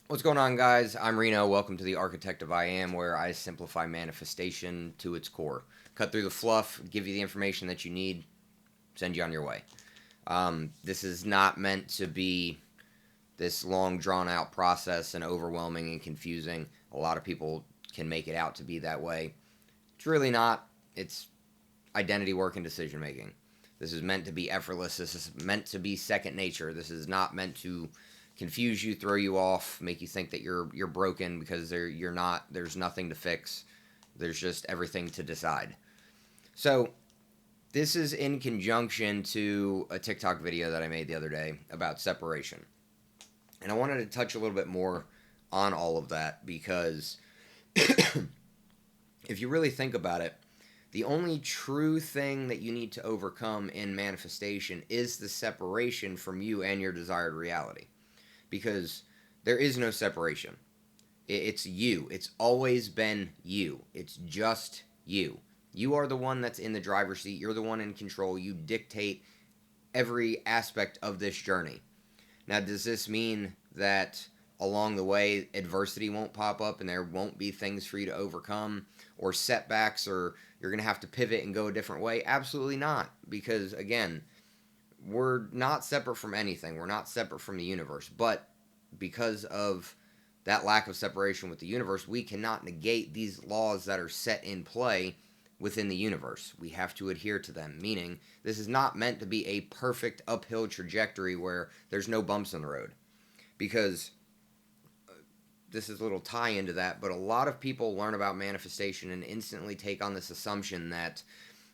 What's going on, guys? I'm Reno. Welcome to the Architect of I Am, where I simplify manifestation to its core. Cut through the fluff, give you the information that you need, send you on your way. This is not meant to be this long, drawn out process and overwhelming and confusing. A lot of people can make it out to be that way. It's really not. It's identity work and decision making. This is meant to be effortless. This is meant to be second nature. This is not meant to confuse you, throw you off, make you think that you're broken because you're not. There's nothing to fix. There's just everything to decide. So this is in conjunction to a TikTok video that I made the other day about separation, and I wanted to touch a little bit more on all of that because if you really think about it, the only true thing that you need to overcome in manifestation is the separation from you and your desired reality. Because there is no separation. It's you. It's always been you. It's just you. You are the one that's in the driver's seat. You're the one in control. You dictate every aspect of this journey. Now, does this mean that along the way adversity won't pop up and there won't be things for you to overcome or setbacks or you're going to have to pivot and go a different way? Absolutely not. Because, again, we're not separate from anything. We're not separate from the universe. But because of that lack of separation with the universe, we cannot negate these laws that are set in play within the universe. We have to adhere to them, meaning this is not meant to be a perfect uphill trajectory where there's no bumps in the road. Because this is a little tie into that, but a lot of people learn about manifestation and instantly take on this assumption that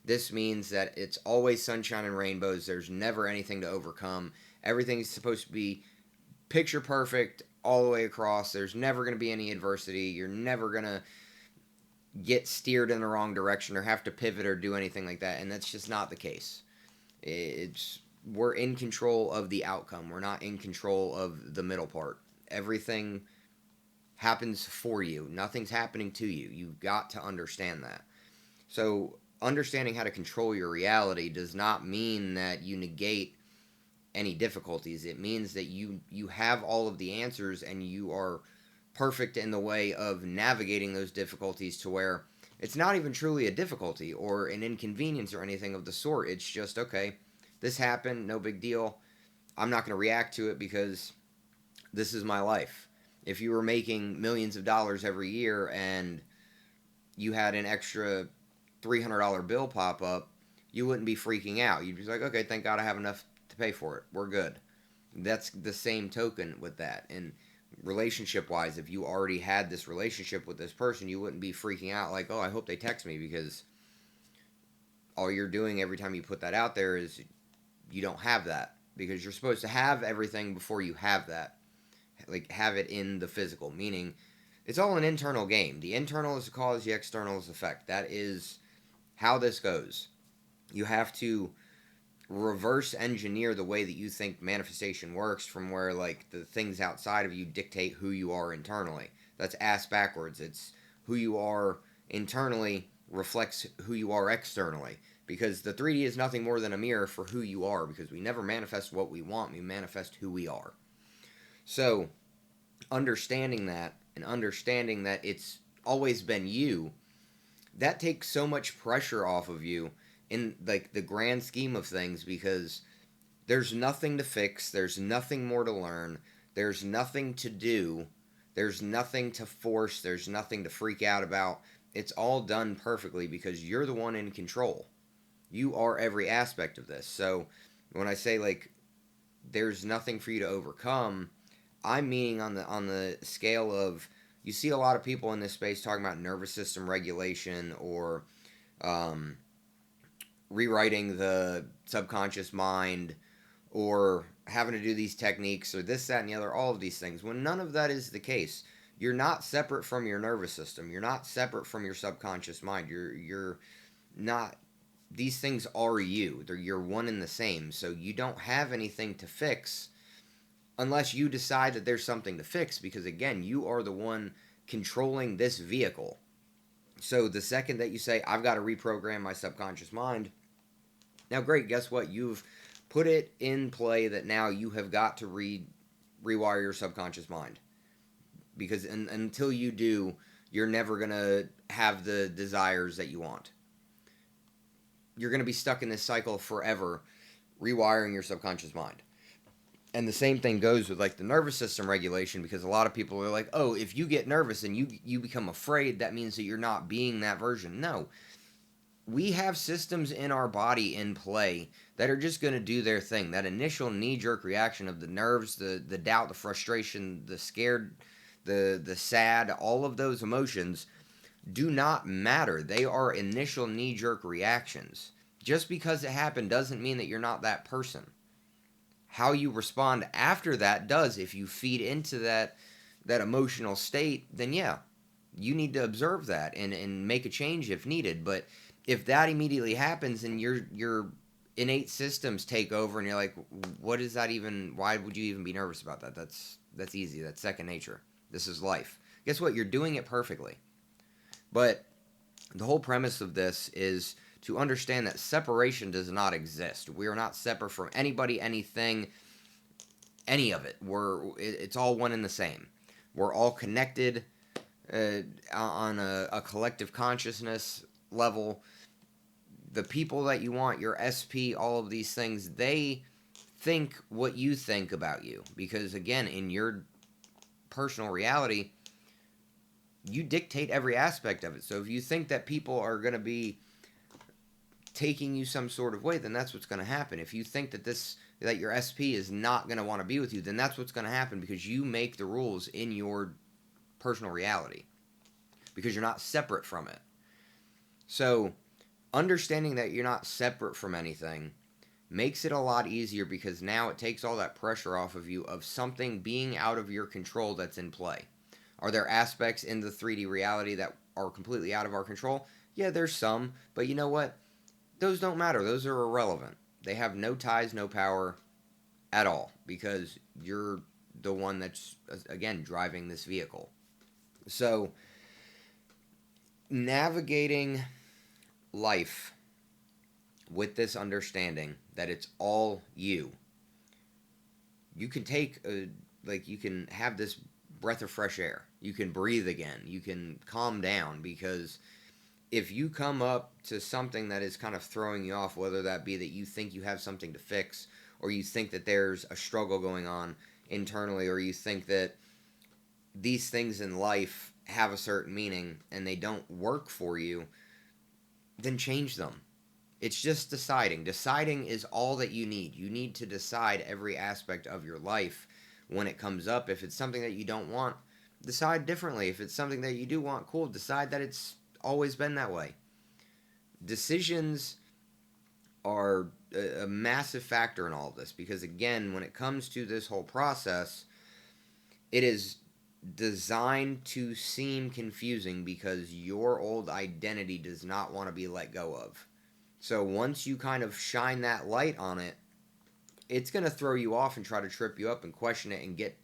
this means that it's always sunshine and rainbows. There's never anything to overcome. Everything's supposed to be picture perfect all the way across. There's never going to be any adversity. You're never going to get steered in the wrong direction or have to pivot or do anything like that. And that's just not the case. It's we're in control of the outcome. We're not in control of the middle part. Everything happens for you. Nothing's happening to you. You've got to understand that. So understanding how to control your reality does not mean that you negate any difficulties. It means that you have all of the answers and you are perfect in the way of navigating those difficulties to where it's not even truly a difficulty or an inconvenience or anything of the sort. It's just, okay, this happened, no big deal. I'm not going to react to it because this is my life. If you were making millions of dollars every year and you had an extra $300 bill pop up, you wouldn't be freaking out. You'd be like, okay, thank God I have enough to pay for it. We're good. That's the same token with that. And relationship wise, if you already had this relationship with this person, you wouldn't be freaking out like, oh, I hope they text me, because all you're doing every time you put that out there is you don't have that, because you're supposed to have everything before you have that. Like, have it in the physical, meaning it's all an internal game. The internal is the cause, the external is the effect. That is how this goes. You have to reverse engineer the way that you think manifestation works from where, like, the things outside of you dictate who you are internally. That's ass backwards. It's who you are internally reflects who you are externally, because the 3D is nothing more than a mirror for who you are, because we never manifest what we want, we manifest who we are. So understanding that and understanding that it's always been you, that takes so much pressure off of you in, like, the grand scheme of things, because there's nothing to fix, there's nothing more to learn, there's nothing to do, there's nothing to force, there's nothing to freak out about. It's all done perfectly because you're the one in control. You are every aspect of this. So when I say, like, there's nothing for you to overcome, I'm meaning on the scale of, you see a lot of people in this space talking about nervous system regulation or um, rewriting the subconscious mind or having to do these techniques or this, that, and the other, all of these things, when none of that is the case. You're not separate from your nervous system. You're not separate from your subconscious mind. You're not. These things are you. You're one and the same. So you don't have anything to fix unless you decide that there's something to fix, because again, you are the one controlling this vehicle. So the second that you say, I've got to reprogram my subconscious mind, now great, guess what? You've put it in play that now you have got to rewire your subconscious mind. because until you do, you're never going to have the desires that you want. You're going to be stuck in this cycle forever, rewiring your subconscious mind. And the same thing goes with like the nervous system regulation, because a lot of people are like, oh, if you get nervous and you become afraid, that means that you're not being that version. No. We have systems in our body in play that are just going to do their thing. That initial knee-jerk reaction of the nerves, the doubt, the frustration, the scared, the sad, all of those emotions do not matter. They are initial knee-jerk reactions. Just because it happened doesn't mean that you're not that person. How you respond after that does. If you feed into that emotional state, then yeah, you need to observe that and make a change if needed. But if that immediately happens and your innate systems take over and you're like, what is that even? Why would you even be nervous about that? That's easy. That's second nature. This is life. Guess what? You're doing it perfectly. But the whole premise of this is to understand that separation does not exist. We are not separate from anybody, anything, any of it. It's all one and the same. We're all connected on a collective consciousness level. The people that you want, your SP, all of these things, they think what you think about you. Because again, in your personal reality, you dictate every aspect of it. So if you think that people are going to be taking you some sort of way, then that's what's going to happen. If you think that your SP is not going to want to be with you, then that's what's going to happen, because you make the rules in your personal reality, because you're not separate from it. So understanding that you're not separate from anything makes it a lot easier, because now it takes all that pressure off of you of something being out of your control that's in play. Are there aspects in the 3D reality that are completely out of our control? Yeah, there's some, but you know what? Those don't matter. Those are irrelevant. They have no ties, no power at all, because you're the one that's, again, driving this vehicle. So, navigating life with this understanding that it's all you. You can take, you can have this breath of fresh air. You can breathe again. You can calm down, because if you come up to something that is kind of throwing you off, whether that be that you think you have something to fix, or you think that there's a struggle going on internally, or you think that these things in life have a certain meaning and they don't work for you, then change them. It's just deciding. Deciding is all that you need. You need to decide every aspect of your life when it comes up. If it's something that you don't want, decide differently. If it's something that you do want, cool, decide that it's always been that way. Decisions are a massive factor in all of this, because again, when it comes to this whole process, it is designed to seem confusing, because your old identity does not want to be let go of. So once you kind of shine that light on it, it's going to throw you off and try to trip you up and question it and get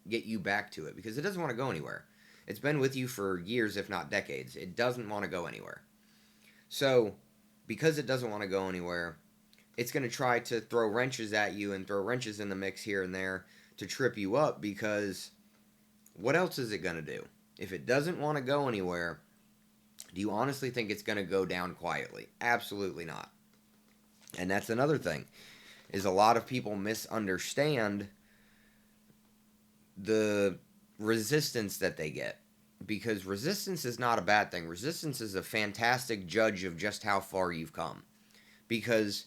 you back to it, because it doesn't want to go anywhere. It's been with you for years, if not decades. It doesn't want to go anywhere. So, because it doesn't want to go anywhere, it's going to try to throw wrenches at you and throw wrenches in the mix here and there to trip you up, because what else is it going to do? If it doesn't want to go anywhere, do you honestly think it's going to go down quietly? Absolutely not. And that's another thing, is a lot of people misunderstand the resistance that they get, because resistance is not a bad thing. Resistance is a fantastic judge of just how far you've come, because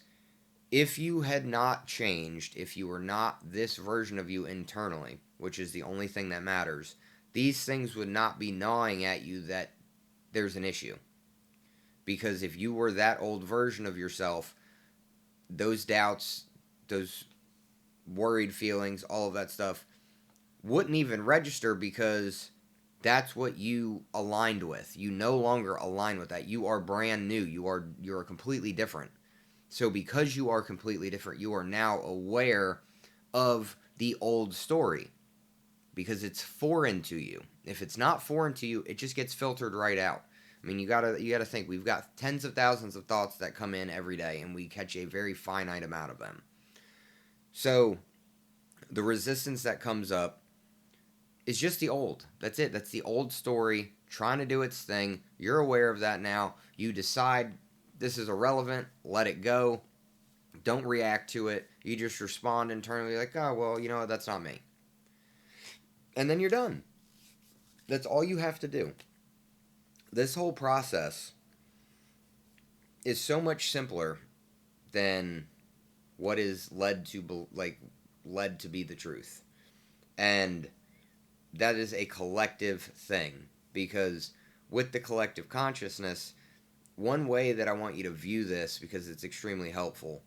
if you had not changed, if you were not this version of you internally, which is the only thing that matters, these things would not be gnawing at you that there's an issue. Because if you were that old version of yourself, those doubts, those worried feelings, all of that stuff wouldn't even register, because that's what you aligned with. You no longer align with that. You are brand new. You're completely different. So because you are completely different, you are now aware of the old story, because it's foreign to you. If it's not foreign to you, it just gets filtered right out. I mean, you gotta think, we've got tens of thousands of thoughts that come in every day, and we catch a very finite amount of them. So the resistance that comes up, is just the old. That's it. That's the old story trying to do its thing. You're aware of that now. You decide this is irrelevant, let it go. Don't react to it. You just respond internally like, oh, well, you know what? That's not me. And then you're done. That's all you have to do. This whole process is so much simpler than what is led to be the truth. And that is a collective thing, because with the collective consciousness, one way that I want you to view this, because it's extremely helpful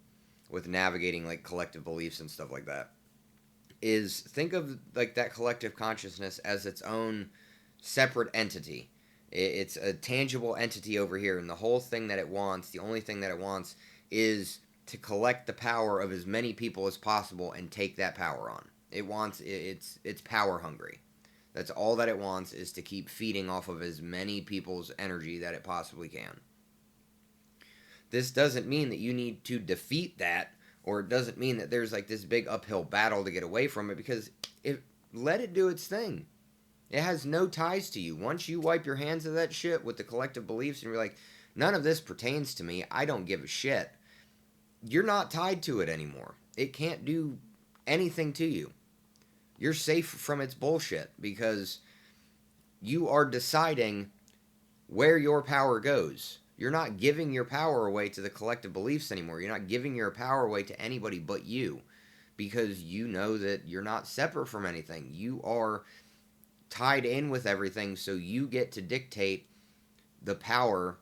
with navigating like collective beliefs and stuff like that, is think of like that collective consciousness as its own separate entity. It's a tangible entity over here, and the whole thing that it wants, the only thing that it wants, is to collect the power of as many people as possible and take that power on. It's power hungry. That's all that it wants, is to keep feeding off of as many people's energy that it possibly can. This doesn't mean that you need to defeat that, or it doesn't mean that there's like this big uphill battle to get away from it, because let it do its thing. It has no ties to you. Once you wipe your hands of that shit with the collective beliefs and you're like, none of this pertains to me, I don't give a shit, you're not tied to it anymore. It can't do anything to you. You're safe from its bullshit, because you are deciding where your power goes. You're not giving your power away to the collective beliefs anymore. You're not giving your power away to anybody but you, because you know that you're not separate from anything. You are tied in with everything, so you get to dictate the power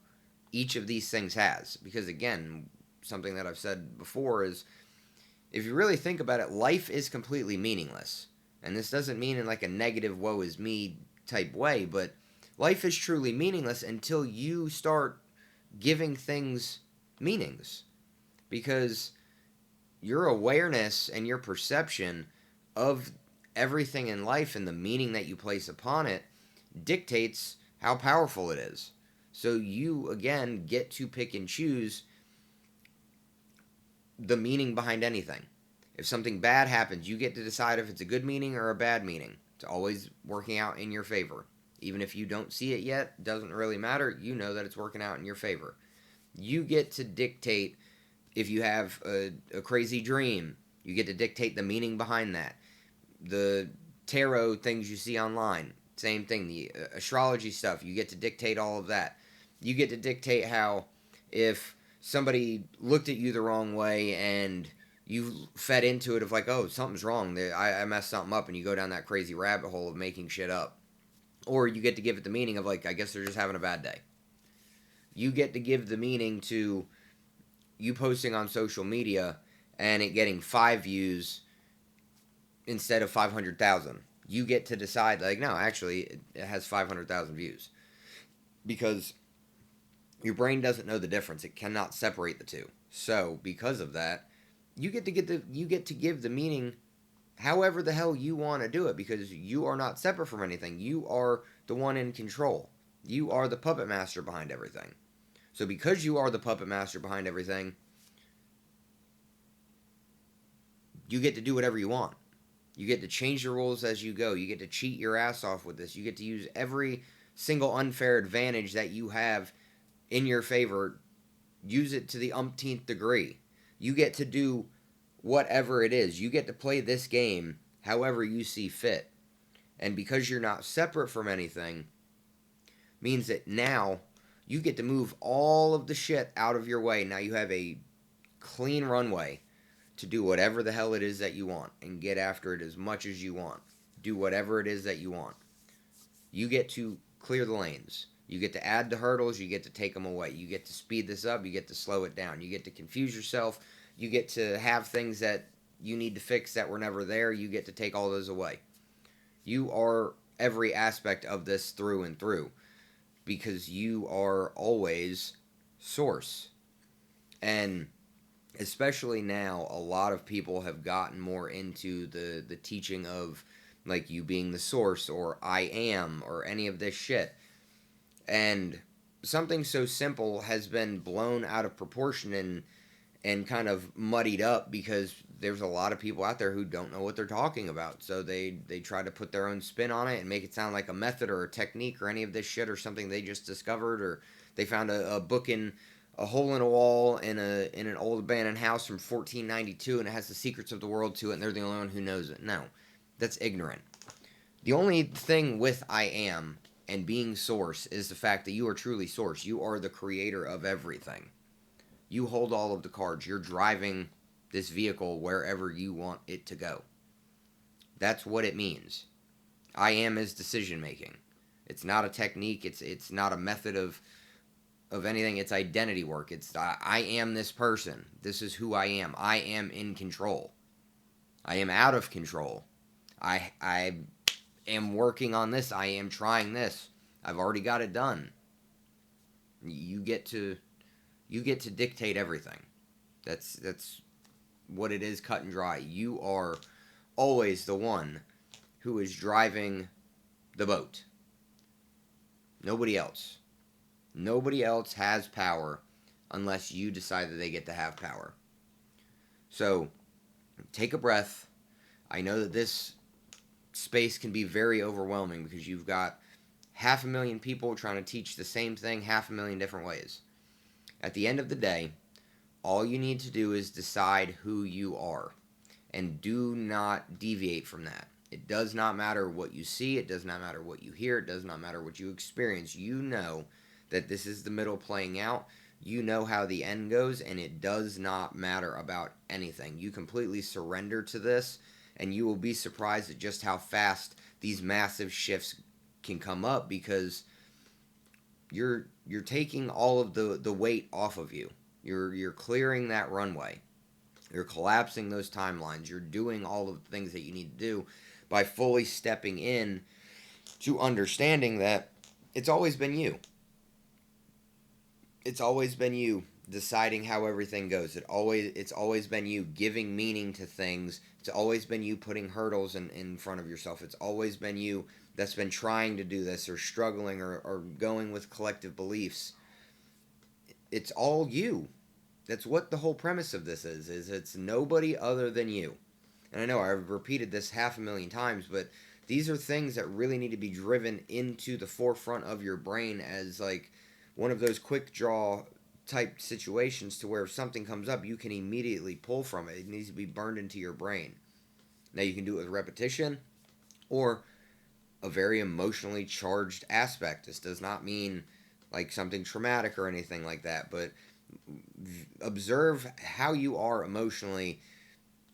each of these things has. Because again, something that I've said before is, if you really think about it, life is completely meaningless. And this doesn't mean in like a negative woe is me type way, but life is truly meaningless until you start giving things meanings. Because your awareness and your perception of everything in life and the meaning that you place upon it dictates how powerful it is. So you, again, get to pick and choose the meaning behind anything. If something bad happens, you get to decide if it's a good meaning or a bad meaning. It's always working out in your favor. Even if you don't see it yet, doesn't really matter. You know that it's working out in your favor. You get to dictate if you have a crazy dream. You get to dictate the meaning behind that. The tarot things you see online, same thing. The astrology stuff, you get to dictate all of that. You get to dictate how, if somebody looked at you the wrong way and you fed into it of like, oh, something's wrong, I messed something up, and you go down that crazy rabbit hole of making shit up. Or you get to give it the meaning of like, I guess they're just having a bad day. You get to give the meaning to you posting on social media and it getting 5 views instead of 500,000. You get to decide like, no, actually it has 500,000 views. Because your brain doesn't know the difference. It cannot separate the two. So because of that, you get to give the meaning however the hell you want to do it, because you are not separate from anything. You are the one in control. You are the puppet master behind everything. So because you are the puppet master behind everything, you get to do whatever you want. You get to change the rules as you go. You get to cheat your ass off with this. You get to use every single unfair advantage that you have in your favor. Use it to the umpteenth degree. You get to do whatever it is. You get to play this game however you see fit. And because you're not separate from anything, means that now you get to move all of the shit out of your way. Now you have a clean runway to do whatever the hell it is that you want and get after it as much as you want. Do whatever it is that you want. You get to clear the lanes. You get to add the hurdles. You get to take them away. You get to speed this up. You get to slow it down. You get to confuse yourself. You get to have things that you need to fix that were never there. You get to take all those away. You are every aspect of this through and through, because you are always source. And especially now, a lot of people have gotten more into the teaching of like you being the source, or I am, or any of this shit. And something so simple has been blown out of proportion and kind of muddied up because there's a lot of people out there who don't know what they're talking about. So they try to put their own spin on it and make it sound like a method or a technique or any of this shit or something they just discovered, or they found a book in a hole in a wall in an old abandoned house from 1492 and it has the secrets of the world to it and they're the only one who knows it. No, that's ignorant. The only thing with I am and being source is the fact that you are truly source. You are the creator of everything. You hold all of the cards. You're driving this vehicle wherever you want it to go. That's what it means. I am is decision making. It's not a technique. It's not a method of anything. It's identity work. It's I am this person. This is who I am. I am in control. I am out of control. I am working on this. I am trying this. I've already got it done. You get to dictate everything. That's what it is, cut and dry. You are always the one who is driving the boat. Nobody else. Nobody else has power unless you decide that they get to have power. So, take a breath. I know that this space can be very overwhelming because you've got 500,000 people trying to teach the same thing 500,000 different ways. At the end of the day, all you need to do is decide who you are and do not deviate from that. It does not matter what you see. It does not matter what you hear. It does not matter what you experience. You know that this is the middle playing out. You know how the end goes, and it does not matter about anything. You completely surrender to this, and you will be surprised at just how fast these massive shifts can come up because you're taking all of the weight off of you. You're clearing that runway. You're collapsing those timelines. You're doing all of the things that you need to do by fully stepping in to understanding that it's always been you. It's always been you deciding how everything goes. It's always been you giving meaning to things. It's always been you putting hurdles in front of yourself. It's always been you that's been trying to do this or struggling or going with collective beliefs. It's all you. That's what the whole premise of this is it's nobody other than you. And I know I've repeated this 500,000 times, but these are things that really need to be driven into the forefront of your brain as like one of those quick draw type situations to where if something comes up, you can immediately pull from it. It needs to be burned into your brain. Now you can do it with repetition or a very emotionally charged aspect. This does not mean like something traumatic or anything like that, but observe how you are emotionally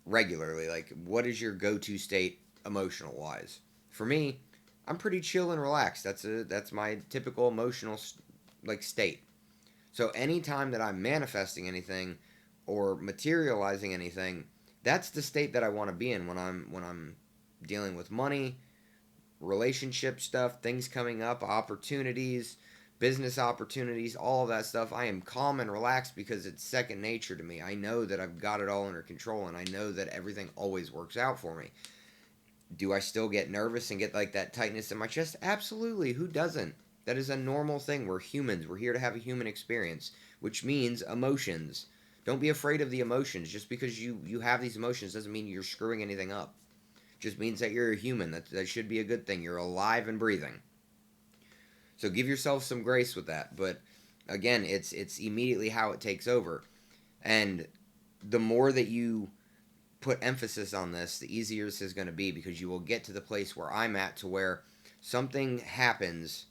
regularly. Like, what is your go-to state emotional wise? For me, I'm pretty chill and relaxed. That's my typical emotional like state. So anytime that I'm manifesting anything or materializing anything, that's the state that I want to be in when I'm dealing with money, relationship stuff, things coming up, opportunities, business opportunities, all of that stuff. I am calm and relaxed because it's second nature to me. I know that I've got it all under control and I know that everything always works out for me. Do I still get nervous and get like that tightness in my chest? Absolutely. Who doesn't? That is a normal thing. We're humans. We're here to have a human experience, which means emotions. Don't be afraid of the emotions. Just because you have these emotions doesn't mean you're screwing anything up. It just means that you're a human. That should be a good thing. You're alive and breathing. So give yourself some grace with that. But again, it's immediately how it takes over. And the more that you put emphasis on this, the easier this is going to be because you will get to the place where I'm at to where something happens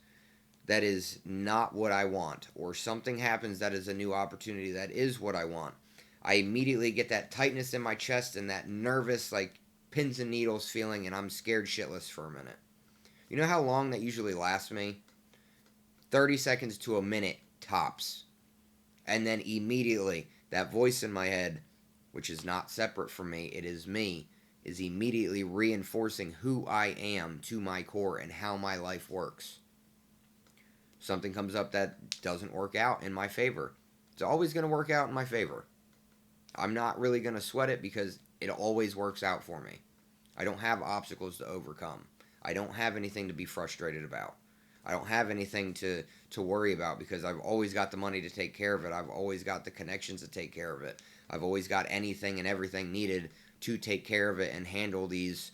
that is not what I want, or something happens that is a new opportunity that is what I want. I immediately get that tightness in my chest and that nervous, like pins and needles feeling, and I'm scared shitless for a minute. You know how long that usually lasts me? 30 seconds to a minute tops. And then immediately, that voice in my head, which is not separate from me, it is me, is immediately reinforcing who I am to my core and how my life works. Something comes up that doesn't work out in my favor. It's always going to work out in my favor. I'm not really going to sweat it because it always works out for me. I don't have obstacles to overcome. I don't have anything to be frustrated about. I don't have anything to worry about because I've always got the money to take care of it. I've always got the connections to take care of it. I've always got anything and everything needed to take care of it and handle these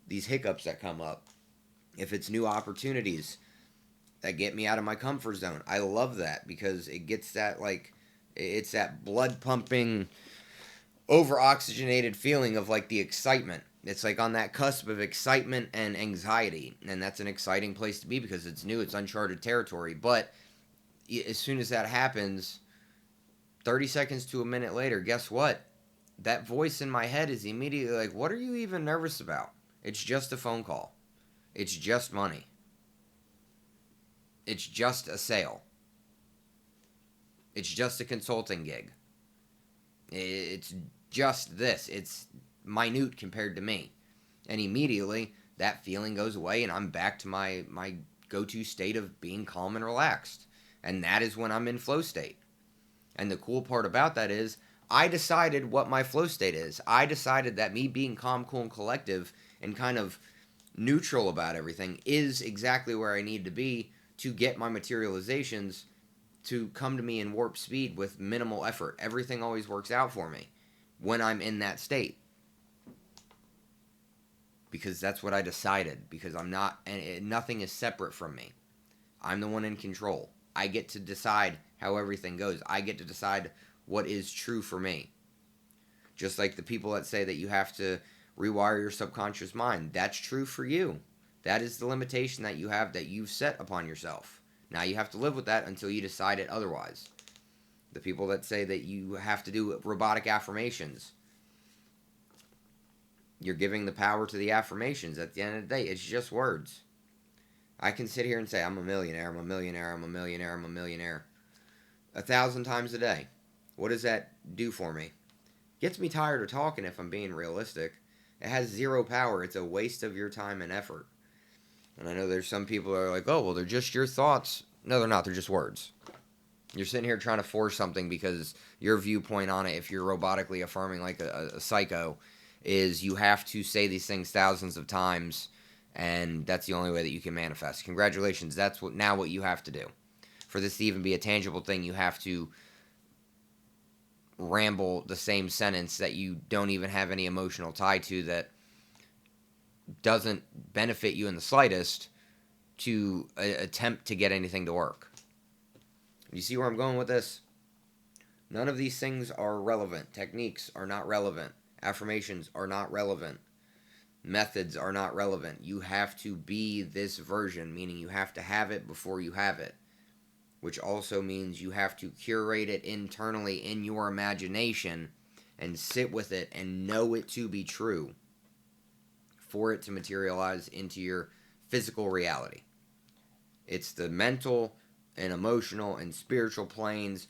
hiccups that come up. If it's new opportunities that get me out of my comfort zone, I love that because it gets that, like, it's that blood pumping, over oxygenated feeling of like the excitement. It's like on that cusp of excitement and anxiety, and that's an exciting place to be because it's new, it's uncharted territory. But as soon as that happens, 30 seconds to a minute later, guess what? That voice in my head is immediately like, what are you even nervous about? It's just a phone call. It's just money. It's just a sale. It's just a consulting gig. It's just this. It's minute compared to me. And immediately, that feeling goes away, and I'm back to my go-to state of being calm and relaxed. And that is when I'm in flow state. And the cool part about that is, I decided what my flow state is. I decided that me being calm, cool, and collective and kind of neutral about everything is exactly where I need to be to get my materializations to come to me in warp speed with minimal effort. Everything always works out for me when I'm in that state. Because that's what I decided. Because I'm not, and nothing is separate from me. I'm the one in control. I get to decide how everything goes. I get to decide what is true for me. Just like the people that say that you have to rewire your subconscious mind. That's true for you. That is the limitation that you have, that you've set upon yourself. Now you have to live with that until you decide it otherwise. The people that say that you have to do robotic affirmations, you're giving the power to the affirmations. At the end of the day, it's just words. I can sit here and say, I'm a millionaire, I'm a millionaire, I'm a millionaire, I'm a millionaire 1,000 times a day. What does that do for me? Gets me tired of talking if I'm being realistic. It has zero power. It's a waste of your time and effort. And I know there's some people that are like, oh, well, they're just your thoughts. No, they're not. They're just words. You're sitting here trying to force something because your viewpoint on it, if you're robotically affirming like a psycho, is you have to say these things thousands of times, and that's the only way that you can manifest. Congratulations. That's what you have to do. For this to even be a tangible thing, you have to ramble the same sentence that you don't even have any emotional tie to, that doesn't benefit you in the slightest, to attempt to get anything to work. You see where I'm going with this? None of these things are relevant. Techniques are not relevant. Affirmations are not relevant. Methods are not relevant. You have to be this version, meaning you have to have it before you have it. Which also means you have to curate it internally in your imagination and sit with it and know it to be true for it to materialize into your physical reality. It's the mental and emotional and spiritual planes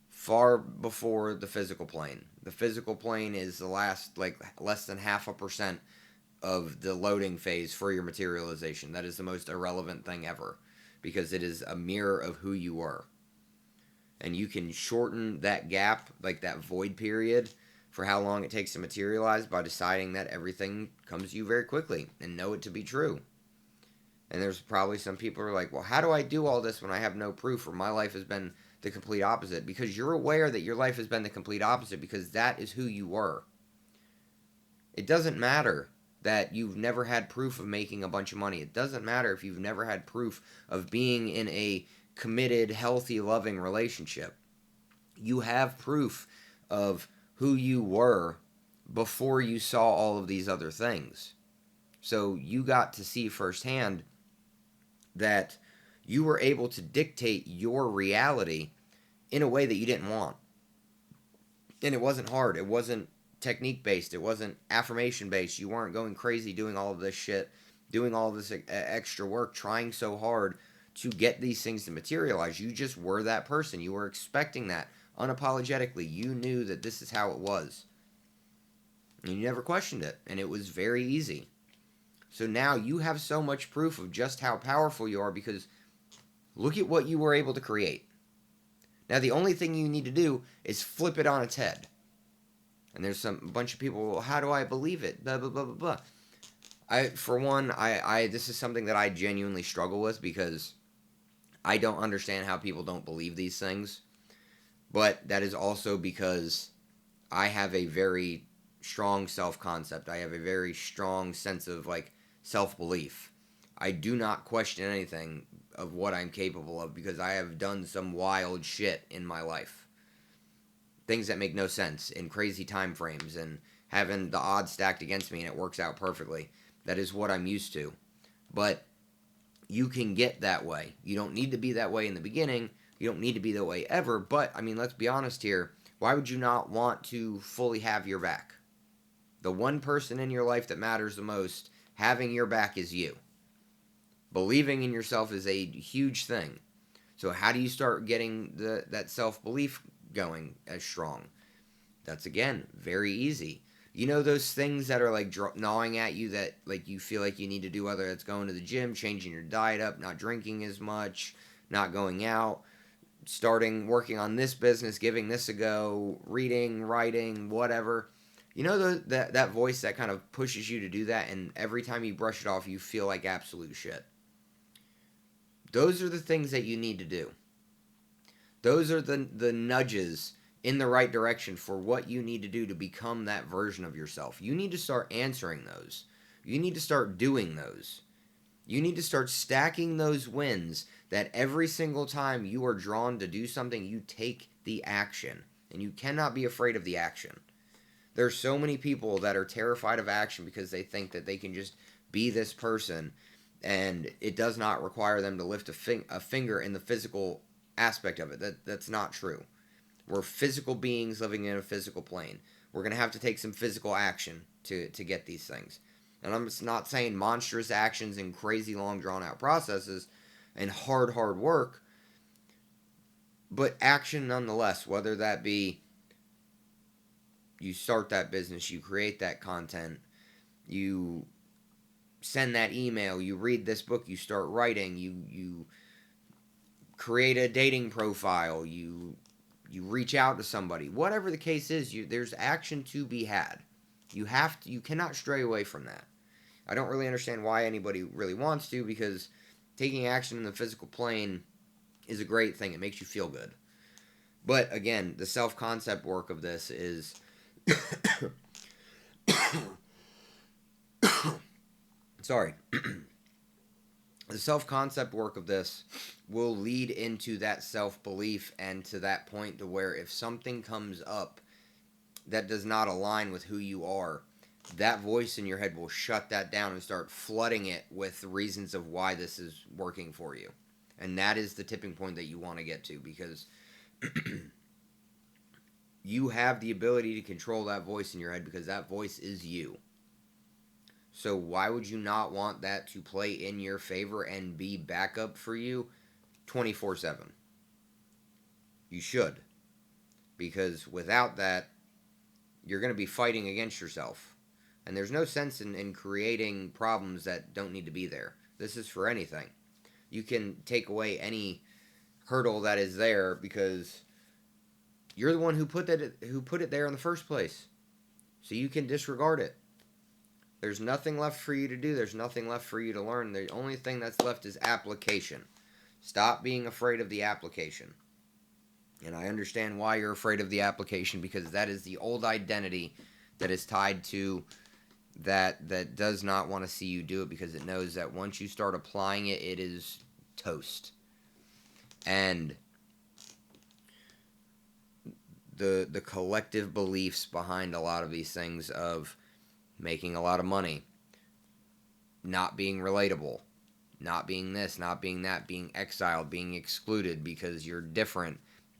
far before the physical plane. The physical plane is the last, like, less than 0.5% of the loading phase for your materialization. That is the most irrelevant thing ever, because it is a mirror of who you were. And you can shorten that gap, like that void period, for how long it takes to materialize by deciding that everything comes to you very quickly and know it to be true. And there's probably some people who are like, well, how do I do all this when I have no proof, or my life has been the complete opposite? Because you're aware that your life has been the complete opposite, because that is who you were. It doesn't matter that you've never had proof of making a bunch of money. It doesn't matter if you've never had proof of being in a committed, healthy, loving relationship. You have proof of who you were before you saw all of these other things. So you got to see firsthand that you were able to dictate your reality in a way that you didn't want. And it wasn't hard. It wasn't technique based. It wasn't affirmation based. You weren't going crazy doing all of this shit, doing all of this extra work, trying so hard to get these things to materialize. You just were that person. You were expecting that unapologetically. You knew that this is how it was. And you never questioned it. And it was very easy. So now you have so much proof of just how powerful you are, because look at what you were able to create. Now the only thing you need to do is flip it on its head. And there's a bunch of people, well, how do I believe it? Blah, blah, blah, blah, blah. For one, this is something that I genuinely struggle with, because I don't understand how people don't believe these things, but that is also because I have a very strong self-concept. I have a very strong sense of like self-belief. I do not question anything of what I'm capable of because I have done some wild shit in my life. Things that make no sense in crazy time frames and having the odds stacked against me and it works out perfectly. That is what I'm used to. But you can get that way. You don't need to be that way in the beginning. You don't need to be that way ever. But, I mean, let's be honest here. Why would you not want to fully have your back? The one person in your life that matters the most, having your back is you. Believing in yourself is a huge thing. So, how do you start getting that self belief going as strong? That's, again, very easy. You know those things that are like gnawing at you that like you feel like you need to do, whether it's going to the gym, changing your diet up, not drinking as much, not going out, starting working on this business, giving this a go, reading, writing, whatever. You know that voice that kind of pushes you to do that, and every time you brush it off, you feel like absolute shit. Those are the things that you need to do. Those are the nudges in the right direction for what you need to do to become that version of yourself. You need to start answering those. You need to start doing those. You need to start stacking those wins that every single time you are drawn to do something, you take the action. And you cannot be afraid of the action. There's so many people that are terrified of action because they think that they can just be this person and it does not require them to lift a finger in the physical aspect of it. That's not true. We're physical beings living in a physical plane. We're going to have to take some physical action to get these things. And I'm just not saying monstrous actions and crazy long drawn out processes and hard work, but action nonetheless, whether that be you start that business, you create that content, you send that email, you read this book, you start writing, you create a dating profile, you reach out to somebody. Whatever the case is, there's action to be had. You cannot stray away from that. I don't really understand why anybody really wants to, because taking action in the physical plane is a great thing. It makes you feel good. But again, the self-concept work of this is sorry. The self-concept work of this will lead into that self-belief and to that point to where if something comes up that does not align with who you are, that voice in your head will shut that down and start flooding it with reasons of why this is working for you. And that is the tipping point that you want to get to, because you have the ability to control that voice in your head because that voice is you. So why would you not want that to play in your favor and be backup for you 24/7? You should. Because without that, you're going to be fighting against yourself. And there's no sense in creating problems that don't need to be there. This is for anything. You can take away any hurdle that is there because you're the one who put it there in the first place. So you can disregard it. There's nothing left for you to do. There's nothing left for you to learn. The only thing that's left is application. Stop being afraid of the application. And I understand why you're afraid of the application, because that is the old identity that is tied to that does not want to see you do it, because it knows that once you start applying it, it is toast. And the collective beliefs behind a lot of these things of making a lot of money, not being relatable, not being this, not being that, being exiled, being excluded because you're different,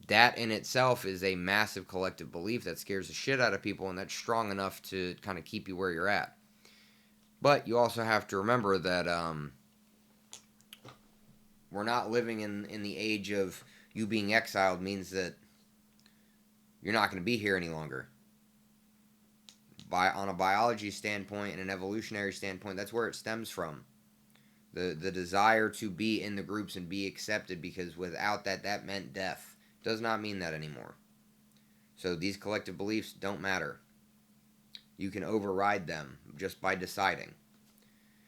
that in itself is a massive collective belief that scares the shit out of people, and that's strong enough to kind of keep you where you're at. But you also have to remember that we're not living in the age of you being exiled means that you're not going to be here any longer. On a biology standpoint and an evolutionary standpoint, that's where it stems from. The desire to be in the groups and be accepted, because without that meant death. Does not mean that anymore. So these collective beliefs don't matter. You can override them just by deciding.